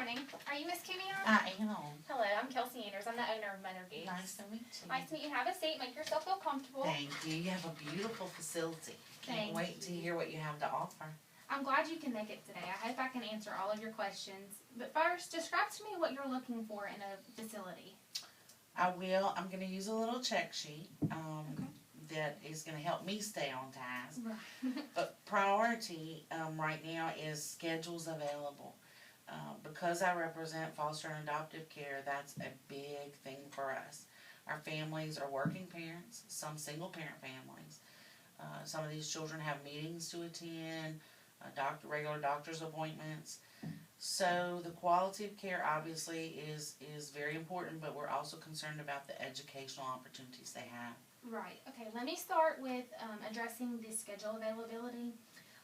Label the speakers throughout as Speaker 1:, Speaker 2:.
Speaker 1: morning. Are you Miss Kimmy?
Speaker 2: I am.
Speaker 1: Hello, I'm Kelsie Anders. I'm the owner of Mother Goose.
Speaker 2: Nice to meet you.
Speaker 1: Nice to meet you. Have a seat. Make yourself feel comfortable.
Speaker 2: Thank you. You have a beautiful facility. Can't wait to hear what you have to offer.
Speaker 1: I'm glad you can make it today. I hope I can answer all of your questions. But first, describe to me what you're looking for in a facility.
Speaker 2: I will. I'm going to use a little check sheet that is going to help me stay on task.
Speaker 1: Right.
Speaker 2: But priority right now is schedules available. Because I represent foster and adoptive care, that's a big thing for us. Our families are working parents, some single parent families. Some of these children have meetings to attend, regular doctor's appointments. So the quality of care obviously is very important, but we're also concerned about the educational opportunities they have.
Speaker 1: Right. Okay, let me start with addressing the schedule availability.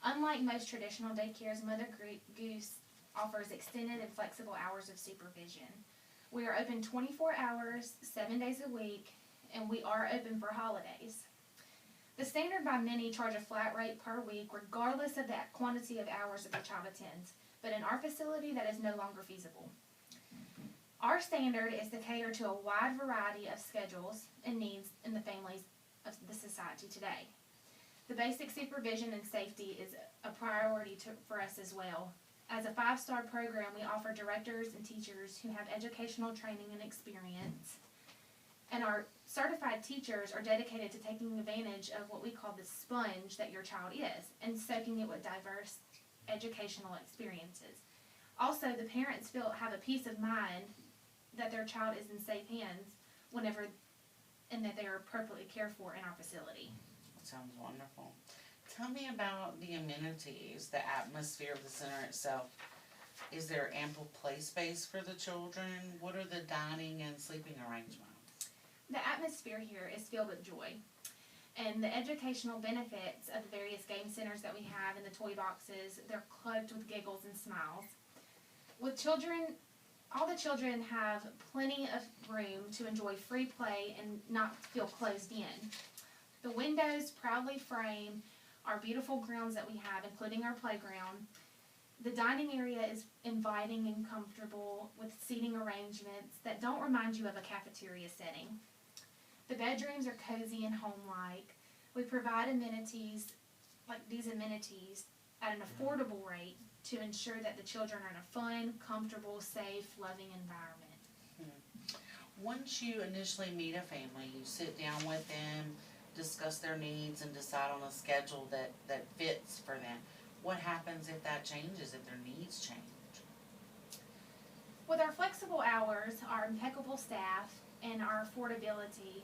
Speaker 1: Unlike most traditional daycares, Mother Goose offers extended and flexible hours of supervision. We are open 24 hours, 7 days a week, and we are open for holidays. The standard by many charge a flat rate per week regardless of the quantity of hours that the child attends, but in our facility that is no longer feasible. Our standard is to cater to a wide variety of schedules and needs in the families of the society today. The basic supervision and safety is a priority for us as well. As a 5-star program, we offer directors and teachers who have educational training and experience. And our certified teachers are dedicated to taking advantage of what we call the sponge that your child is and soaking it with diverse educational experiences. Also, the parents have a peace of mind that their child is in safe hands and that they are appropriately cared for in our facility.
Speaker 2: That sounds wonderful. Tell me about the amenities, the atmosphere of the center itself. Is there ample play space for the children? What are the dining and sleeping arrangements?
Speaker 1: The atmosphere here is filled with joy. And the educational benefits of the various game centers that we have in the toy boxes, they're cloaked with giggles and smiles. With children, all the children have plenty of room to enjoy free play and not feel closed in. The windows proudly frame our beautiful grounds that we have, including our playground. The dining area is inviting and comfortable with seating arrangements that don't remind you of a cafeteria setting. The bedrooms are cozy and home-like. We provide amenities, like these amenities, at an affordable rate to ensure that the children are in a fun, comfortable, safe, loving environment.
Speaker 2: Once you initially meet a family, you sit down with them, discuss their needs, and decide on a schedule that fits for them. What happens if that changes, if their needs change?
Speaker 1: With our flexible hours, our impeccable staff, and our affordability,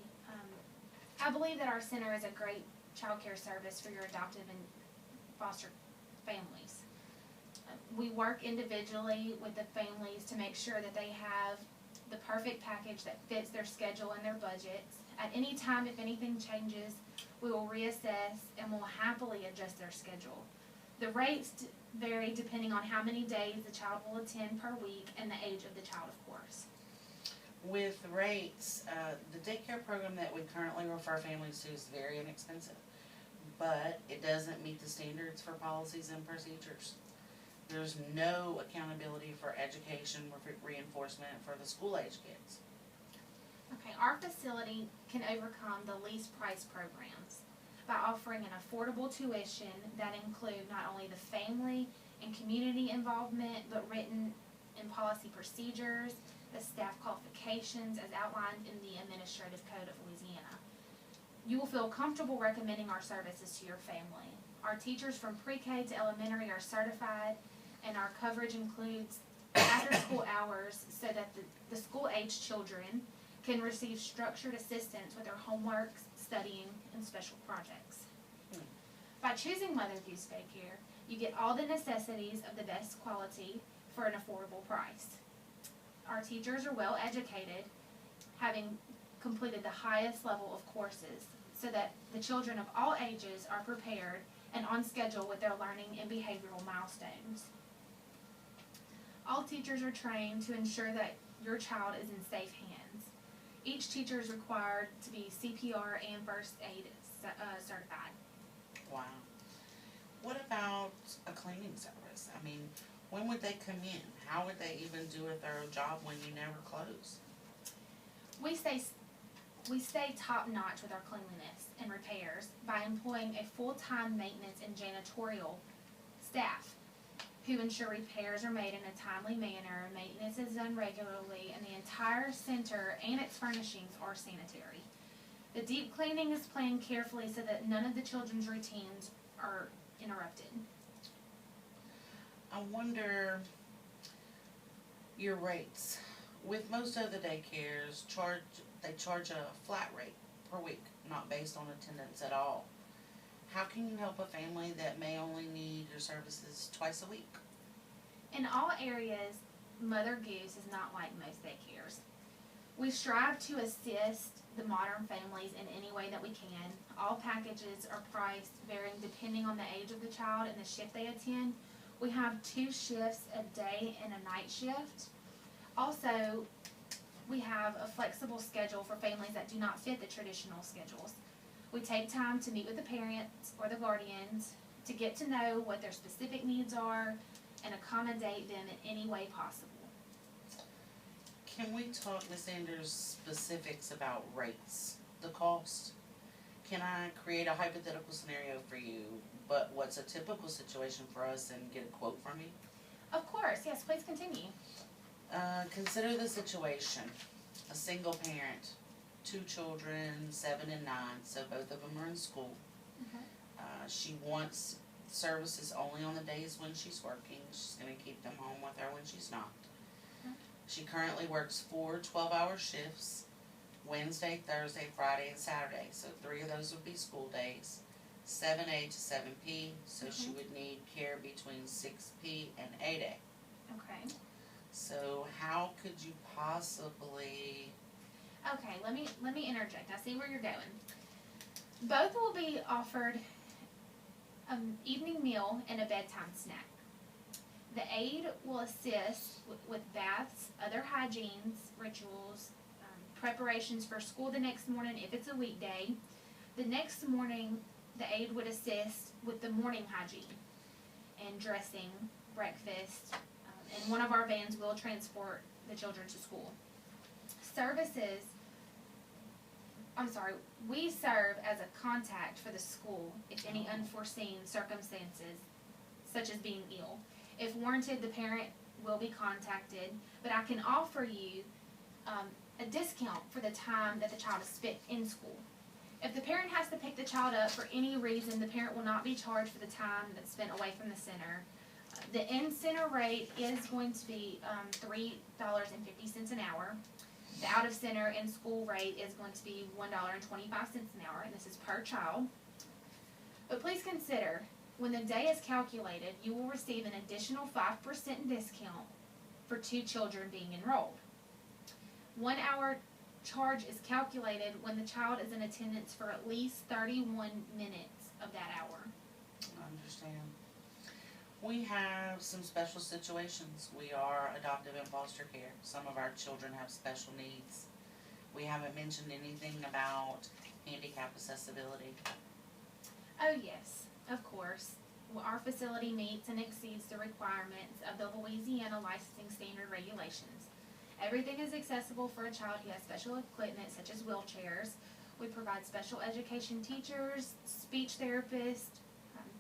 Speaker 1: I believe that our center is a great child care service for your adoptive and foster families. We work individually with the families to make sure that they have the perfect package that fits their schedule and their budgets. At any time, if anything changes, we will reassess and will happily adjust their schedule. The rates vary depending on how many days the child will attend per week and the age of the child, of course.
Speaker 2: With rates, the daycare program that we currently refer families to is very inexpensive, but it doesn't meet the standards for policies and procedures. There's no accountability for education reinforcement for the school-age kids.
Speaker 1: Okay, our facility can overcome the least price programs by offering an affordable tuition that include not only the family and community involvement, but written and policy procedures, the staff qualifications as outlined in the Administrative Code of Louisiana. You will feel comfortable recommending our services to your family. Our teachers from pre-K to elementary are certified, and our coverage includes after-school hours so that the school-age children can receive structured assistance with their homework, studying, and special projects. By choosing Mother Goose Daycare, you get all the necessities of the best quality for an affordable price. Our teachers are well educated, having completed the highest level of courses, so that the children of all ages are prepared and on schedule with their learning and behavioral milestones. All teachers are trained to ensure that your child is in safe hands. Each teacher is required to be CPR and first aid certified.
Speaker 2: Wow. What about a cleaning service? I mean, When would they come in? How would they even do a thorough job when you never close?
Speaker 1: We stay top notch with our cleanliness and repairs by employing a full-time maintenance and janitorial staff who ensure repairs are made in a timely manner, maintenance is done regularly, and the entire center and its furnishings are sanitary. The deep cleaning is planned carefully so that none of the children's routines are interrupted.
Speaker 2: I wonder your rates. With most of the daycares, they charge a flat rate per week, not based on attendance at all. How can you help a family that may only need your services twice a week?
Speaker 1: In all areas, Mother Goose is not like most daycares. We strive to assist the modern families in any way that we can. All packages are priced varying depending on the age of the child and the shift they attend. We have 2 shifts, a day and a night shift. Also, we have a flexible schedule for families that do not fit the traditional schedules. We take time to meet with the parents or the guardians to get to know what their specific needs are and accommodate them in any way possible.
Speaker 2: Can we talk, Ms. Sanders, specifics about rates, the cost? Can I create a hypothetical scenario for you, but what's a typical situation for us and get a quote from you?
Speaker 1: Of course, yes, please continue.
Speaker 2: Consider the situation. A single parent, 2 children, 7 and 9, so both of them are in school.
Speaker 1: Okay.
Speaker 2: She wants services only on the days when she's working. She's going to keep them home with her when she's not.
Speaker 1: Okay.
Speaker 2: She currently works 4 12-hour shifts, Wednesday, Thursday, Friday, and Saturday. So 3 of those would be school days, 7A to 7P. So she would need care between 6P and 8A.
Speaker 1: Okay.
Speaker 2: So how could you possibly...
Speaker 1: Okay, let me interject. I see where you're going. Both will be offered an evening meal and a bedtime snack. The aide will assist with baths, other hygienes, rituals, preparations for school the next morning if it's a weekday. The next morning, the aide would assist with the morning hygiene and dressing, breakfast, and one of our vans will transport the children to school. We serve as a contact for the school if any unforeseen circumstances, such as being ill. If warranted, the parent will be contacted, but I can offer you a discount for the time that the child is spent in school. If the parent has to pick the child up for any reason, the parent will not be charged for the time that's spent away from the center. The in-center rate is going to be $3.50 an hour. The out-of-center and school rate is going to be $1.25 an hour, and this is per child. But please consider, when the day is calculated, you will receive an additional 5% discount for 2 children being enrolled. 1 hour charge is calculated when the child is in attendance for at least 31 minutes of that hour.
Speaker 2: I understand. We have some special situations. We are adoptive and foster care. Some of our children have special needs. We haven't mentioned anything about handicap accessibility.
Speaker 1: Oh yes, of course. Well, our facility meets and exceeds the requirements of the Louisiana licensing standard regulations. Everything is accessible for a child who has special equipment such as wheelchairs. We provide special education teachers, speech therapists,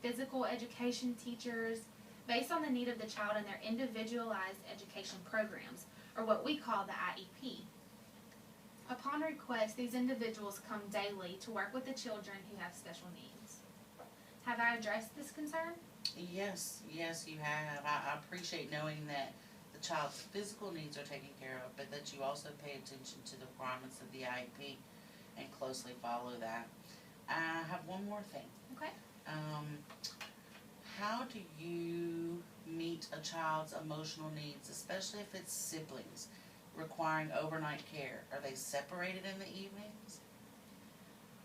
Speaker 1: physical education teachers, based on the need of the child and their individualized education programs, or what we call the IEP. Upon request, these individuals come daily to work with the children who have special needs. Have I addressed this concern?
Speaker 2: Yes, you have. I appreciate knowing that the child's physical needs are taken care of, but that you also pay attention to the requirements of the IEP and closely follow that. I have one more thing.
Speaker 1: Okay.
Speaker 2: How do you meet a child's emotional needs, especially if it's siblings requiring overnight care? Are they separated in the evenings?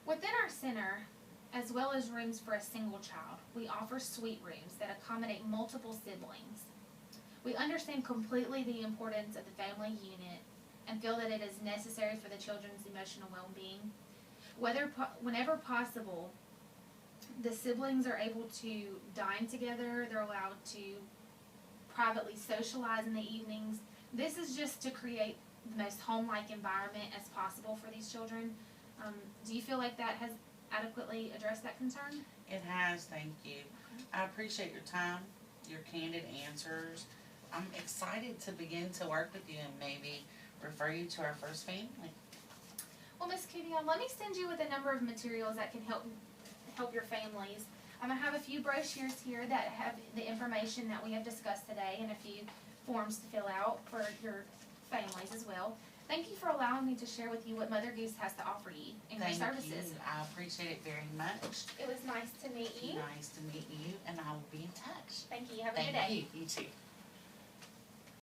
Speaker 1: Within our center, as well as rooms for a single child, we offer suite rooms that accommodate multiple siblings. We understand completely the importance of the family unit and feel that it is necessary for the children's emotional well-being. Whenever possible, the siblings are able to dine together. They're allowed to privately socialize in the evenings. This is just to create the most home-like environment as possible for these children. Do you feel like that has adequately addressed that concern?
Speaker 2: It has, thank you. I appreciate your time, your candid answers. I'm excited to begin to work with you and maybe refer you to our first family.
Speaker 1: Well, Miss Kudion, let me send you with a number of materials that can help your families. I'm gonna have a few brochures here that have the information that we have discussed today and a few forms to fill out for your families as well. Thank you for allowing me to share with you what Mother Goose has to offer you and your services.
Speaker 2: Thank you. I appreciate it very much.
Speaker 1: It was nice to meet you.
Speaker 2: Nice to meet you, and I will be in touch.
Speaker 1: Thank you. Have a good day.
Speaker 2: Thank you. You too.